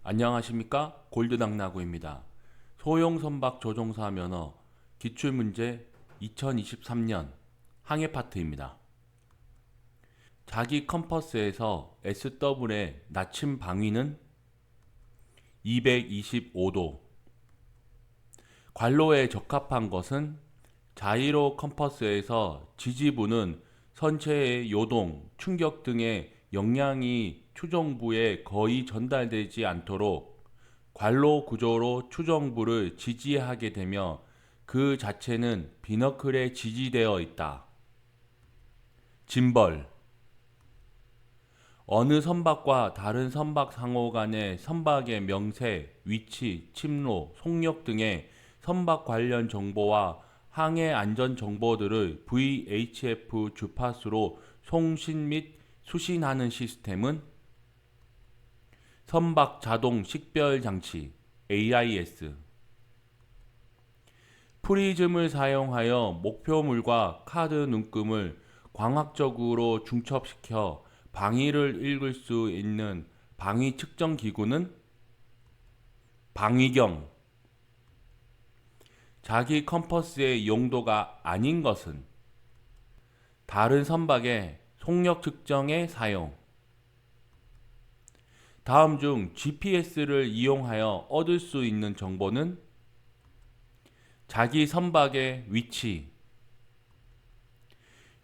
안녕하십니까? 골드당나구입니다. 소형선박 조종사 면허 기출문제 2023년 항해 파트입니다. 자기 컴퍼스에서 SW의 나침 방위는 225도. 관로에 적합한 것은 자이로 컴퍼스에서 지지부는 선체의 요동, 충격 등의 영향이 추정부에 거의 전달되지 않도록 관로 구조로 추정부를 지지하게 되며 그 자체는 비너클에 지지되어 있다. 짐벌. 어느 선박과 다른 선박 상호 간의 선박의 명세, 위치, 침로, 속력 등의 선박 관련 정보와 항해 안전 정보들을 VHF 주파수로 송신 및 수신하는 시스템은 선박 자동 식별 장치 AIS. 프리즘을 사용하여 목표물과 카드 눈금을 광학적으로 중첩시켜 방위를 읽을 수 있는 방위 측정 기구는 방위경. 자기 컴퍼스의 용도가 아닌 것은 다른 선박의 속력 측정에 사용. 다음 중 GPS를 이용하여 얻을 수 있는 정보는 자기 선박의 위치.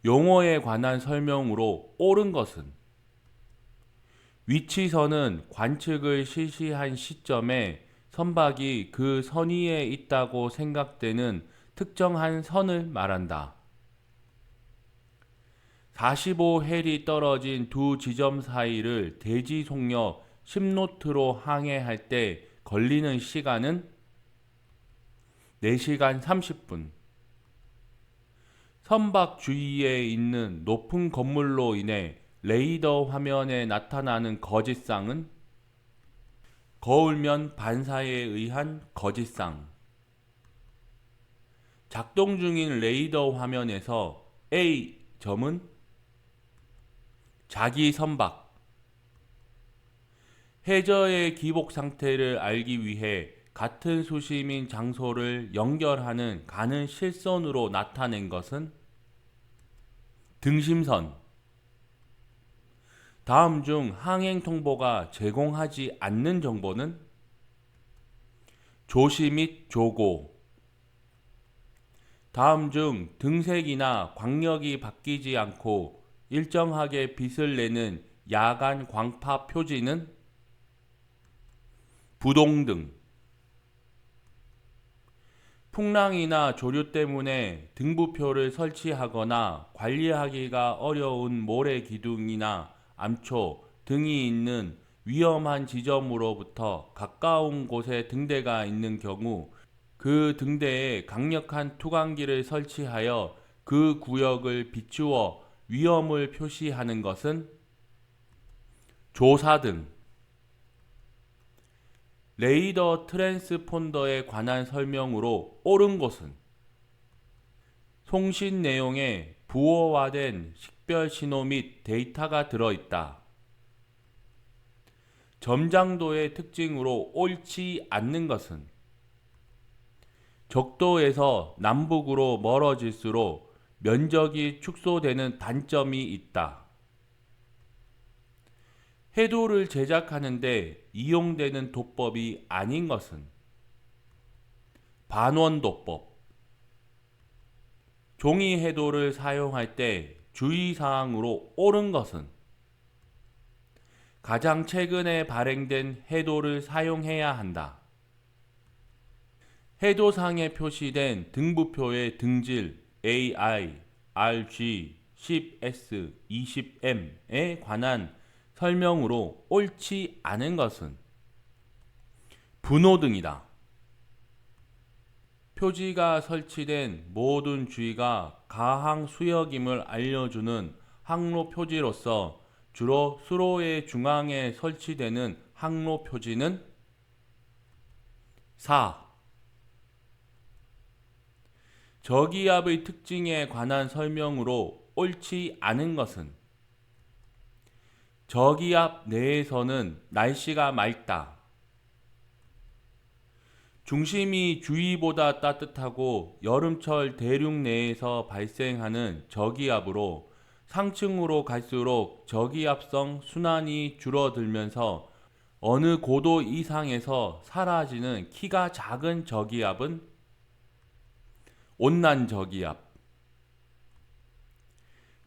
용어에 관한 설명으로 옳은 것은 위치선은 관측을 실시한 시점에 선박이 그 선 위에 있다고 생각되는 특정한 선을 말한다. 45헬이 떨어진 두 지점 사이를 대지 속력 10노트로 항해할 때 걸리는 시간은 4시간 30분. 선박 주위에 있는 높은 건물로 인해 레이더 화면에 나타나는 거짓상은 거울면 반사에 의한 거짓상. 작동 중인 레이더 화면에서 A 점은 자기 선박. 해저의 기복 상태를 알기 위해 같은 수심인 장소를 연결하는 가는 실선으로 나타낸 것은 등심선. 다음 중 항행 통보가 제공하지 않는 정보는 조시 및 조고. 다음 중 등색이나 광력이 바뀌지 않고 일정하게 빛을 내는 야간 광파 표지는 부동등. 풍랑이나 조류 때문에 등부표를 설치하거나 관리하기가 어려운 모래 기둥이나 암초 등이 있는 위험한 지점으로부터 가까운 곳에 등대가 있는 경우 그 등대에 강력한 투광기를 설치하여 그 구역을 비추어 위험을 표시하는 것은 조사등. 레이더 트랜스폰더에 관한 설명으로 옳은 것은 송신 내용에 부호화된 식별 신호 및 데이터가 들어있다. 점장도의 특징으로 옳지 않는 것은 적도에서 남북으로 멀어질수록 면적이 축소되는 단점이 있다. 해도를 제작하는데 이용되는 도법이 아닌 것은 반원도법. 종이 해도를 사용할 때 주의사항으로 옳은 것은 가장 최근에 발행된 해도를 사용해야 한다. 해도상에 표시된 등부표의 등질 AI, RG, 10S, 20M에 관한 설명으로 옳지 않은 것은 분호등이다. 표지가 설치된 모든 주위가 가항 수역임을 알려주는 항로 표지로서 주로 수로의 중앙에 설치되는 항로 표지는 4. 저기압의 특징에 관한 설명으로 옳지 않은 것은 저기압 내에서는 날씨가 맑다. 중심이 주위보다 따뜻하고 여름철 대륙 내에서 발생하는 저기압으로 상층으로 갈수록 저기압성 순환이 줄어들면서 어느 고도 이상에서 사라지는 키가 작은 저기압은 온난 저기압.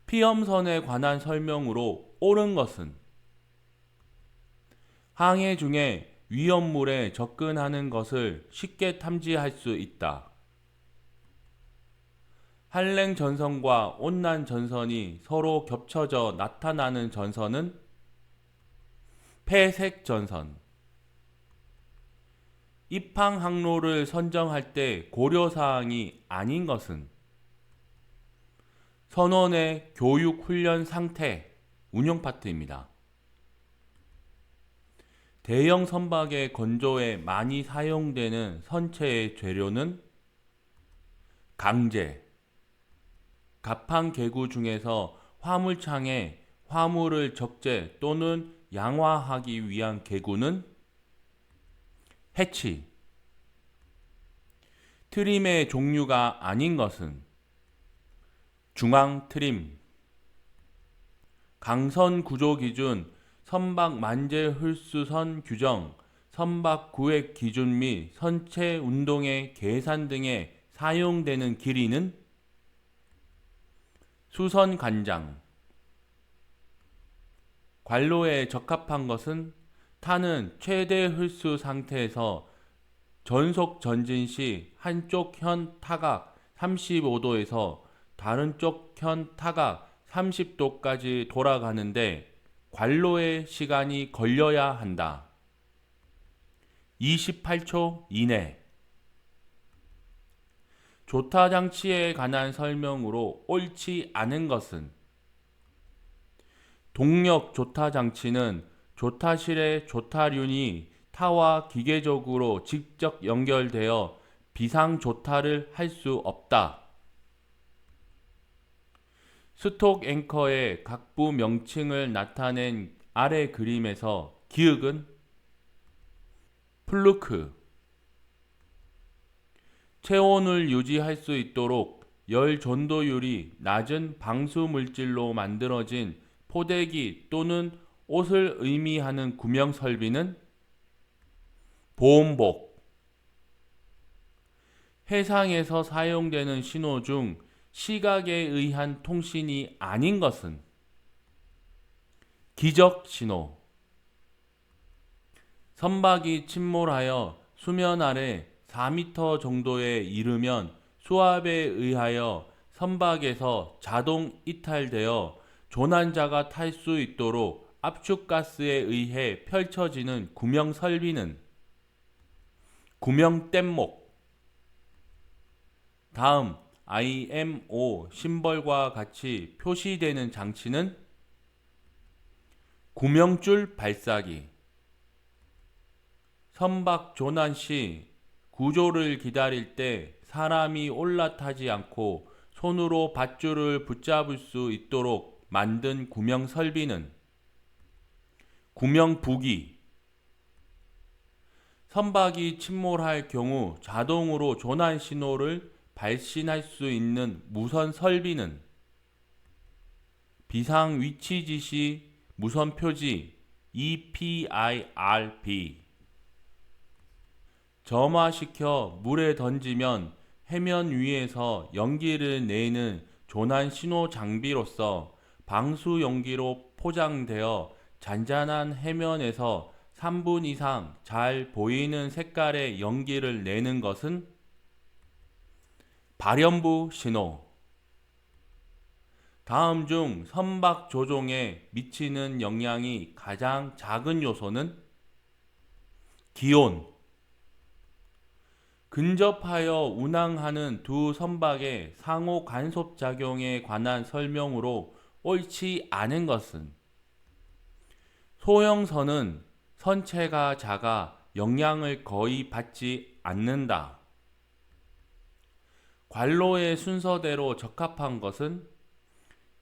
피엄선에 관한 설명으로 옳은 것은 항해 중에 위험물에 접근하는 것을 쉽게 탐지할 수 있다. 한랭 전선과 온난 전선이 서로 겹쳐져 나타나는 전선은 폐색 전선. 입항 항로를 선정할 때 고려사항이 아닌 것은 선원의 교육 훈련 상태, 운용 파트입니다. 대형 선박의 건조에 많이 사용되는 선체의 재료는 강제. 갑판 개구 중에서 화물창에 화물을 적재 또는 양화하기 위한 개구는 해치. 트림의 종류가 아닌 것은 중앙 트림. 강선 구조 기준, 선박 만재 홀수선 규정, 선박 구획 기준 및 선체 운동의 계산 등에 사용되는 길이는 수선 관장. 관로에 적합한 것은 타는 최대 홀수 상태에서 전속 전진 시 한쪽 현 타각 35도에서 다른 쪽 현 타각 30도까지 돌아가는데 관로의 시간이 걸려야 한다. 28초 이내. 조타 장치에 관한 설명으로 옳지 않은 것은 동력 조타 장치는 조타실의 조타륜이 타와 기계적으로 직접 연결되어 비상 조타를 할 수 없다. 스톡 앵커의 각부 명칭을 나타낸 아래 그림에서 기역은 플루크. 체온을 유지할 수 있도록 열 전도율이 낮은 방수 물질로 만들어진 포대기 또는 옷을 의미하는 구명 설비는 보온복. 해상에서 사용되는 신호 중 시각에 의한 통신이 아닌 것은 기적 신호. 선박이 침몰하여 수면 아래 4m 정도에 이르면 수압에 의하여 선박에서 자동 이탈되어 조난자가 탈 수 있도록 압축가스에 의해 펼쳐지는 구명 설비는 구명 뗏목. 다음 IMO 심벌과 같이 표시되는 장치는 구명줄 발사기. 선박 조난 시 구조를 기다릴 때 사람이 올라타지 않고 손으로 밧줄을 붙잡을 수 있도록 만든 구명 설비는 구명 부기. 선박이 침몰할 경우 자동으로 조난 신호를 발신할 수 있는 무선 설비는 비상 위치 지시 무선 표지 EPIRB. 점화시켜 물에 던지면 해면 위에서 연기를 내는 조난 신호 장비로서 방수 용기로 포장되어 잔잔한 해면에서 3분 이상 잘 보이는 색깔의 연기를 내는 것은 발연부 신호. 다음 중 선박 조종에 미치는 영향이 가장 작은 요소는 기온. 근접하여 운항하는 두 선박의 상호 간섭 작용에 관한 설명으로 옳지 않은 것은 소형선은 선체가 작아 영향을 거의 받지 않는다. 관로의 순서대로 적합한 것은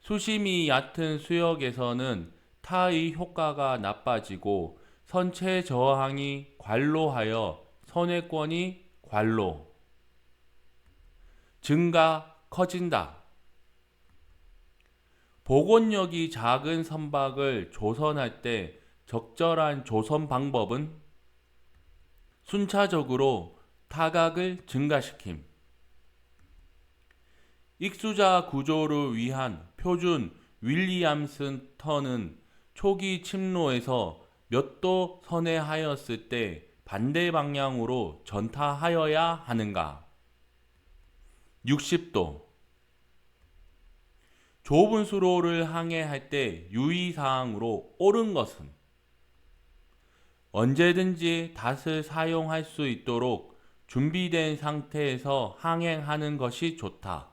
수심이 얕은 수역에서는 타의 효과가 나빠지고 선체 저항이 관로하여 선회권이 관로 증가 커진다. 복원력이 작은 선박을 조선할 때 적절한 조선 방법은 순차적으로 타각을 증가시킴. 익수자 구조를 위한 표준 윌리암슨 턴은 초기 침로에서 몇 도 선회하였을 때 반대 방향으로 전타하여야 하는가? 60도. 좁은 수로를 항해할 때 유의사항으로 옳은 것은 언제든지 닷을 사용할 수 있도록 준비된 상태에서 항행하는 것이 좋다.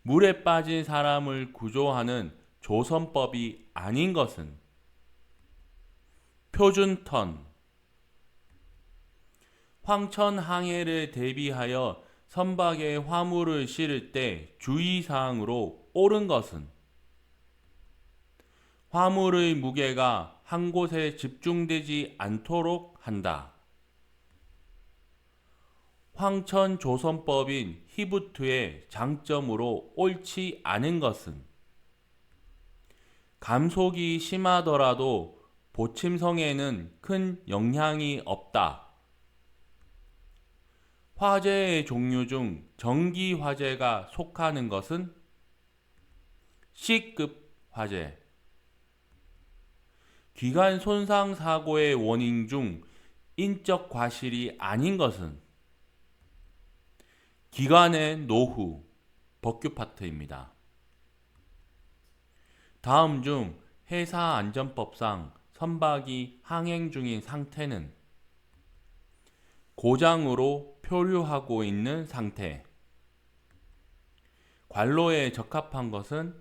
물에 빠진 사람을 구조하는 조선법이 아닌 것은 표준턴. 황천 항해를 대비하여 선박에 화물을 실을 때 주의사항으로 옳은 것은 화물의 무게가 한 곳에 집중되지 않도록 한다. 황천 조선법인 히브트의 장점으로 옳지 않은 것은 감속이 심하더라도 보침성에는 큰 영향이 없다. 화재의 종류 중 전기 화재가 속하는 것은 C급 화재. 기관 손상 사고의 원인 중 인적 과실이 아닌 것은 기관의 노후, 법규 파트입니다. 다음 중 해사안전법상 선박이 항행 중인 상태는 고장으로 표류하고 있는 상태. 관로에 적합한 것은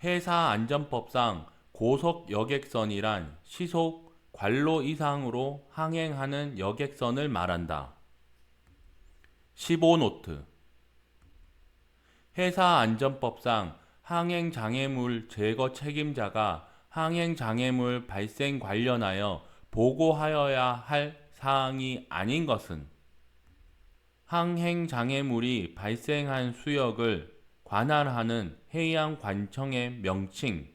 해사안전법상 고속 여객선이란 시속 관로 이상으로 항행하는 여객선을 말한다. 15노트. 해사안전법상 항행장애물 제거 책임자가 항행장애물 발생 관련하여 보고하여야 할 사항이 아닌 것은 항행장애물이 발생한 수역을 관할하는 해양관청의 명칭.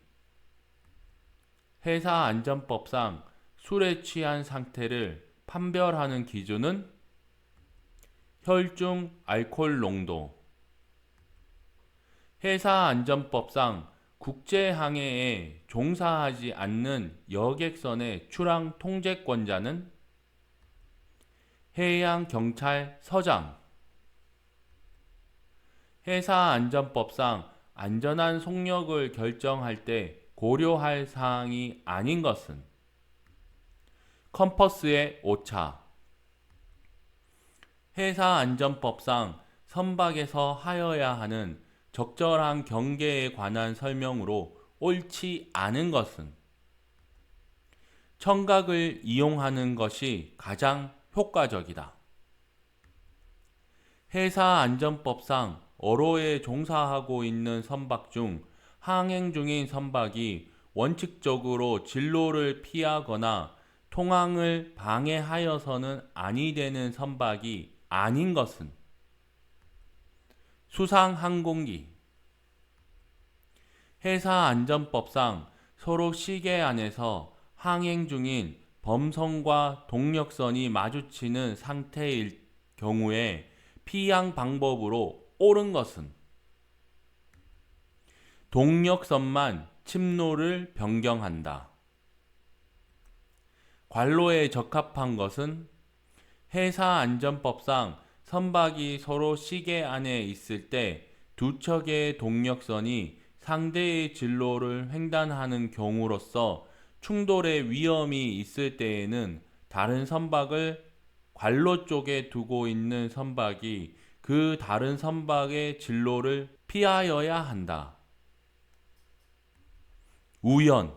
해사안전법상 술에 취한 상태를 판별하는 기준은 혈중 알코올 농도. 해사안전법상 국제항해에 종사하지 않는 여객선의 출항 통제권자는 해양경찰서장. 해사안전법상 안전한 속력을 결정할 때 고려할 사항이 아닌 것은 컴퍼스의 오차. 해사안전법상 선박에서 하여야 하는 적절한 경계에 관한 설명으로 옳지 않은 것은 청각을 이용하는 것이 가장 효과적이다. 해사안전법상 어로에 종사하고 있는 선박 중 항행 중인 선박이 원칙적으로 진로를 피하거나 통항을 방해하여서는 아니 되는 선박이 아닌 것은 수상항공기. 해사안전법상 서로 시계 안에서 항행 중인 범선과 동력선이 마주치는 상태일 경우에 피항 방법으로 옳은 것은 동력선만 침로를 변경한다. 관로에 적합한 것은 해사안전법상 선박이 서로 시계 안에 있을 때 두 척의 동력선이 상대의 진로를 횡단하는 경우로서 충돌의 위험이 있을 때에는 다른 선박을 관로 쪽에 두고 있는 선박이 그 다른 선박의 진로를 피하여야 한다. 우연.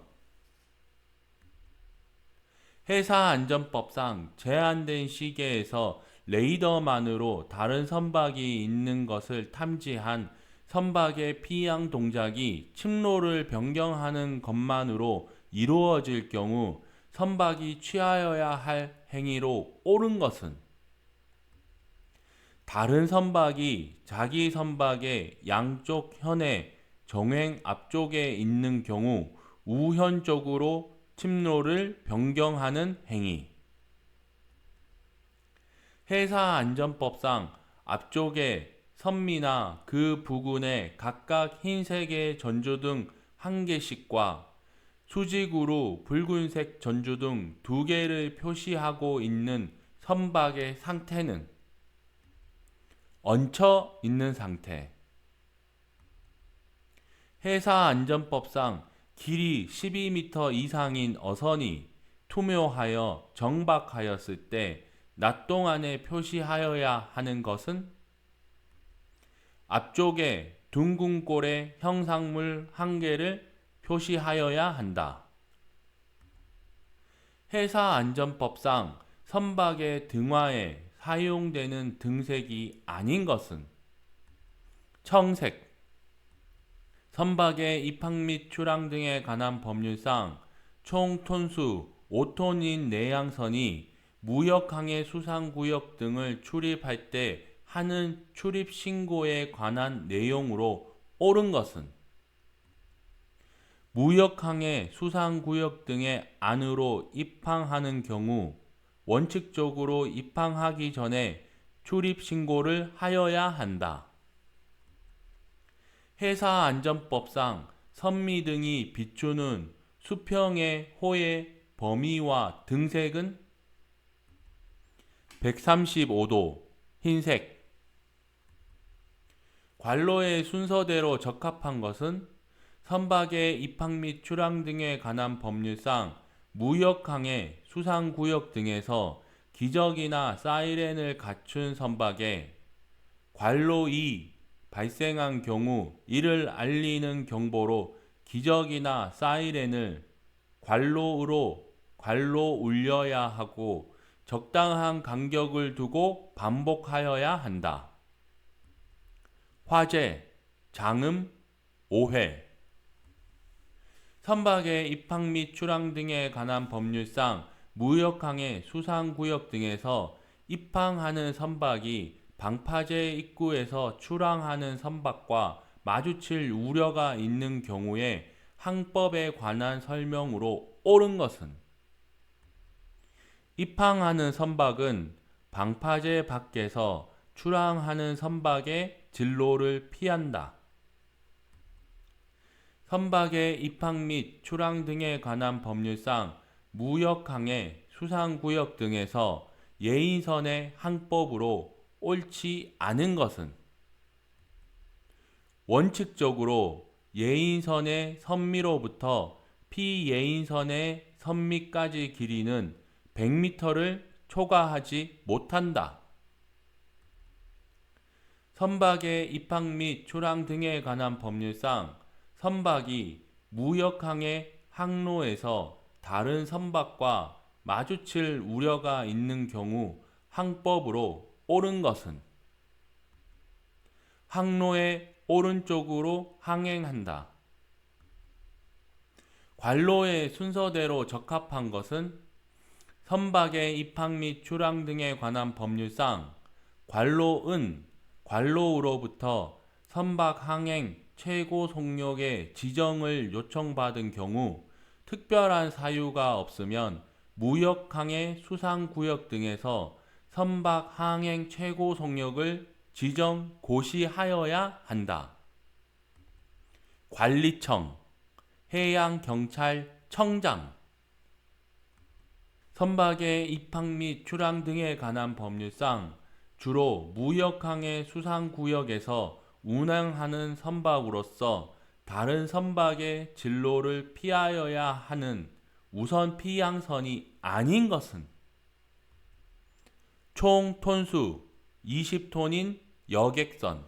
해사안전법상 제한된 시계에서 레이더만으로 다른 선박이 있는 것을 탐지한 선박의 피항 동작이 침로를 변경하는 것만으로 이루어질 경우 선박이 취하여야 할 행위로 옳은 것은 다른 선박이 자기 선박의 양쪽 현의 정행 앞쪽에 있는 경우 우현적으로 침로를 변경하는 행위. 해사안전법상 앞쪽에 선미나 그 부근에 각각 흰색의 전조등 1개씩과 수직으로 붉은색 전조등 2개를 표시하고 있는 선박의 상태는 얹혀 있는 상태. 해사안전법상 길이 12m 이상인 어선이 투묘하여 정박하였을 때 낮 동안에 표시하여야 하는 것은 앞쪽에 둥근 꼴의 형상물 1개를 표시하여야 한다. 해사안전법상 선박의 등화에 사용되는 등색이 아닌 것은 청색. 선박의 입항 및 출항 등에 관한 법률상 총 톤수 5톤인 내양선이 무역항해 수상구역 등을 출입할 때 하는 출입신고에 관한 내용으로 옳은 것은 무역항해 수상구역 등의 안으로 입항하는 경우 원칙적으로 입항하기 전에 출입신고를 하여야 한다. 해사안전법상 선미 등이 비추는 수평의 호의 범위와 등색은 135도 흰색. 관로의 순서대로 적합한 것은 선박의 입항 및 출항 등에 관한 법률상 무역항해 수상구역 등에서 기적이나 사이렌을 갖춘 선박에 관로 2 발생한 경우 이를 알리는 경보로 기적이나 사이렌을 관로로 울려야 하고 적당한 간격을 두고 반복하여야 한다. 화재, 장음, 오해. 선박의 입항 및 출항 등에 관한 법률상 무역항해 수상구역 등에서 입항하는 선박이 방파제 입구에서 출항하는 선박과 마주칠 우려가 있는 경우에 항법에 관한 설명으로 옳은 것은 입항하는 선박은 방파제 밖에서 출항하는 선박의 진로를 피한다. 선박의 입항 및 출항 등에 관한 법률상 무역항해 수상구역 등에서 예인선의 항법으로 옳지 않은 것은 원칙적으로 예인선의 선미로부터 피예인선의 선미까지 길이는 100m를 초과하지 못한다. 선박의 입항 및 출항 등에 관한 법률상 선박이 무역항해 항로에서 다른 선박과 마주칠 우려가 있는 경우 항법으로 옳은 것은 항로의 오른쪽으로 항행한다. 관로의 순서대로 적합한 것은 선박의 입항 및 출항 등에 관한 법률상 관로은 관로우로부터 선박 항행 최고 속력의 지정을 요청받은 경우 특별한 사유가 없으면 무역항해 수상구역 등에서 선박 항행 최고 속력을 지정 고시하여야 한다. 관리청, 해양경찰청장. 선박의 입항 및 출항 등에 관한 법률상 주로 무역항해 수상구역에서 운항하는 선박으로서 다른 선박의 진로를 피하여야 하는 우선 피항선이 아닌 것은 총 톤수 20톤인 여객선.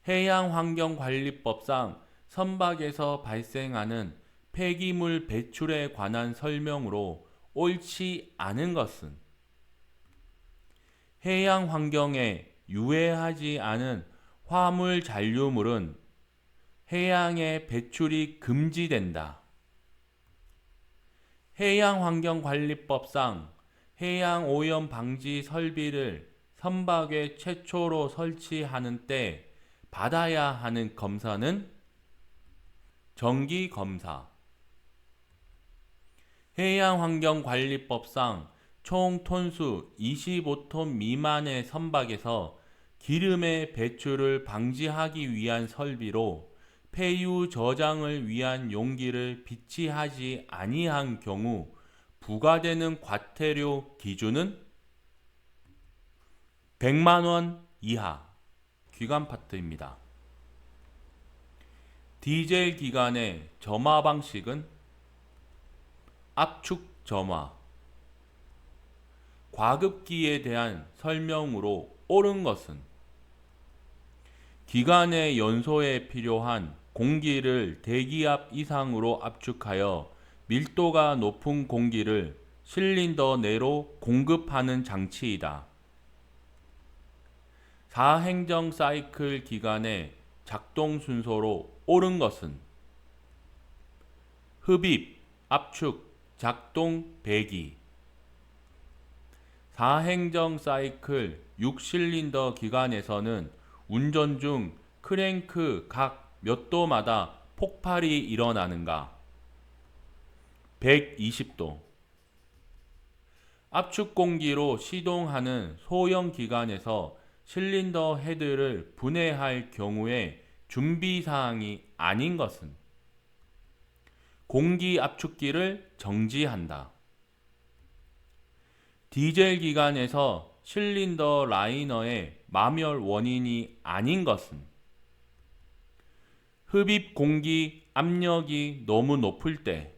해양환경관리법상 선박에서 발생하는 폐기물 배출에 관한 설명으로 옳지 않은 것은 해양 환경에 유해하지 않은 화물 잔류물은 해양에 배출이 금지된다. 해양환경관리법상 해양오염 방지 설비를 선박에 최초로 설치하는 때 받아야 하는 검사는 정기검사. 해양환경관리법상 총 톤수 25톤 미만의 선박에서 기름의 배출을 방지하기 위한 설비로 폐유 저장을 위한 용기를 비치하지 아니한 경우 부과되는 과태료 기준은 100만 원 이하. 기관 파트입니다. 디젤 기관의 점화 방식은 압축 점화. 과급기에 대한 설명으로 옳은 것은 기관의 연소에 필요한 공기를 대기압 이상으로 압축하여 밀도가 높은 공기를 실린더 내로 공급하는 장치이다. 4행정 사이클 기관의 작동 순서로 옳은 것은 흡입, 압축, 작동, 배기. 4행정 사이클 6실린더 기관에서는 운전 중 크랭크 각 몇 도마다 폭발이 일어나는가? 120도. 압축 공기로 시동하는 소형 기관에서 실린더 헤드를 분해할 경우에 준비사항이 아닌 것은 공기 압축기를 정지한다. 디젤 기관에서 실린더 라이너의 마멸 원인이 아닌 것은 흡입 공기 압력이 너무 높을 때,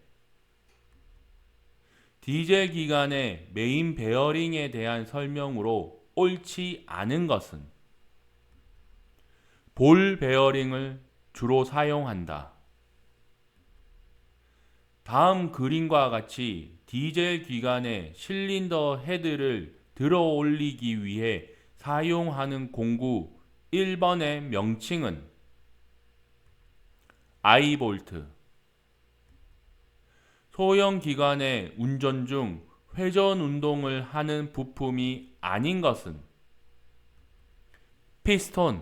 디젤 기관의 메인 베어링에 대한 설명으로 옳지 않은 것은 볼 베어링을 주로 사용한다. 다음 그림과 같이 디젤 기관의 실린더 헤드를 들어 올리기 위해 사용하는 공구 1번의 명칭은 아이볼트. 소형 기관의 운전 중 회전 운동을 하는 부품이 아닌 것은 피스톤.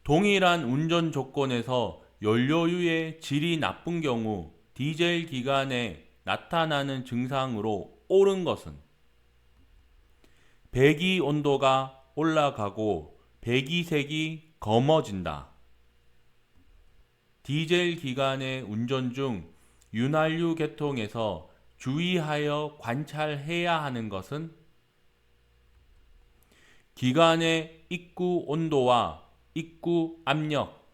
동일한 운전 조건에서 연료유의 질이 나쁜 경우 디젤 기관에 나타나는 증상으로 옳은 것은 배기 온도가 올라가고 배기색이 검어진다. 디젤 기관의 운전 중 윤활유 계통에서 주의하여 관찰해야 하는 것은 기관의 입구 온도와 입구 압력.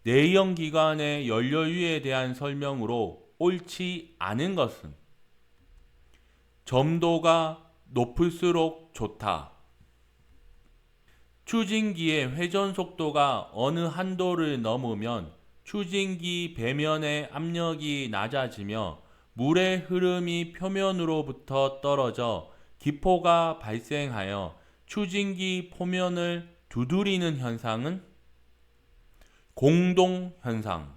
내연 기관의 연료유에 대한 설명으로 옳지 않은 것은 점도가 높을수록 좋다. 추진기의 회전 속도가 어느 한도를 넘으면 추진기 배면의 압력이 낮아지며 물의 흐름이 표면으로부터 떨어져 기포가 발생하여 추진기 표면을 두드리는 현상은 공동 현상.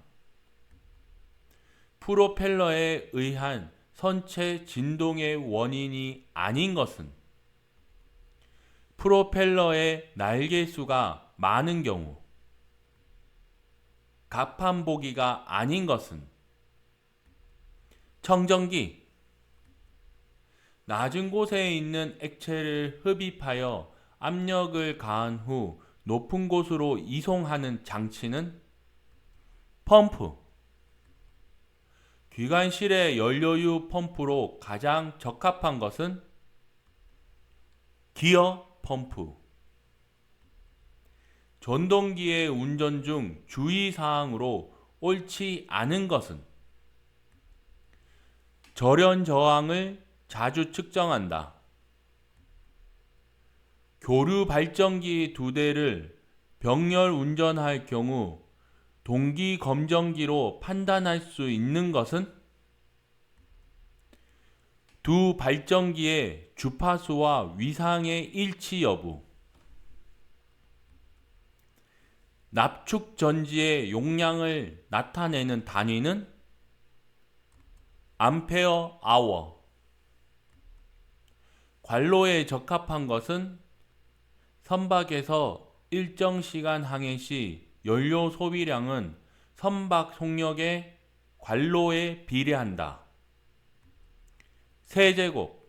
프로펠러에 의한 선체 진동의 원인이 아닌 것은 프로펠러의 날개수가 많은 경우. 갑판 보기가 아닌 것은 청정기. 낮은 곳에 있는 액체를 흡입하여 압력을 가한 후 높은 곳으로 이송하는 장치는 펌프. 기관실의 연료유 펌프로 가장 적합한 것은 기어 펌프. 전동기의 운전 중 주의사항으로 옳지 않은 것은 절연 저항을 자주 측정한다. 교류 발전기 2대를 병렬 운전할 경우 동기 검정기로 판단할 수 있는 것은 두 발전기의 주파수와 위상의 일치 여부. 납축 전지의 용량을 나타내는 단위는 암페어 아워. 관로에 적합한 것은 선박에서 일정 시간 항해 시 연료 소비량은 선박 속력의 관로에 비례한다. 세제곱.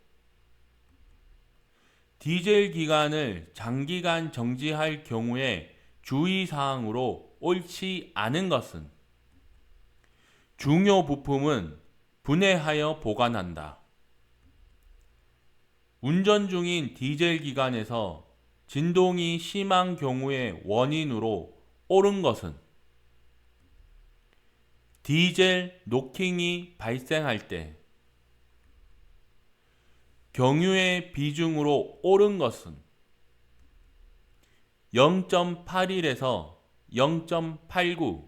디젤 기관을 장기간 정지할 경우에 주의사항으로 옳지 않은 것은 중요 부품은 분해하여 보관한다. 운전 중인 디젤 기관에서 진동이 심한 경우의 원인으로 옳은 것은 디젤 노킹이 발생할 때, 경유의 비중으로 옳은 것은 0.81에서 0.89,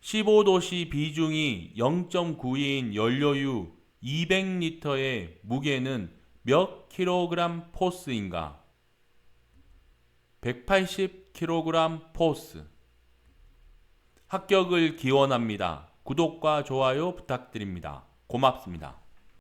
15도씨 비중이 0.9인 연료유 200리터의 무게는 몇 킬로그램 포스인가? 180kg 포스. 합격을 기원합니다. 구독과 좋아요 부탁드립니다. 고맙습니다.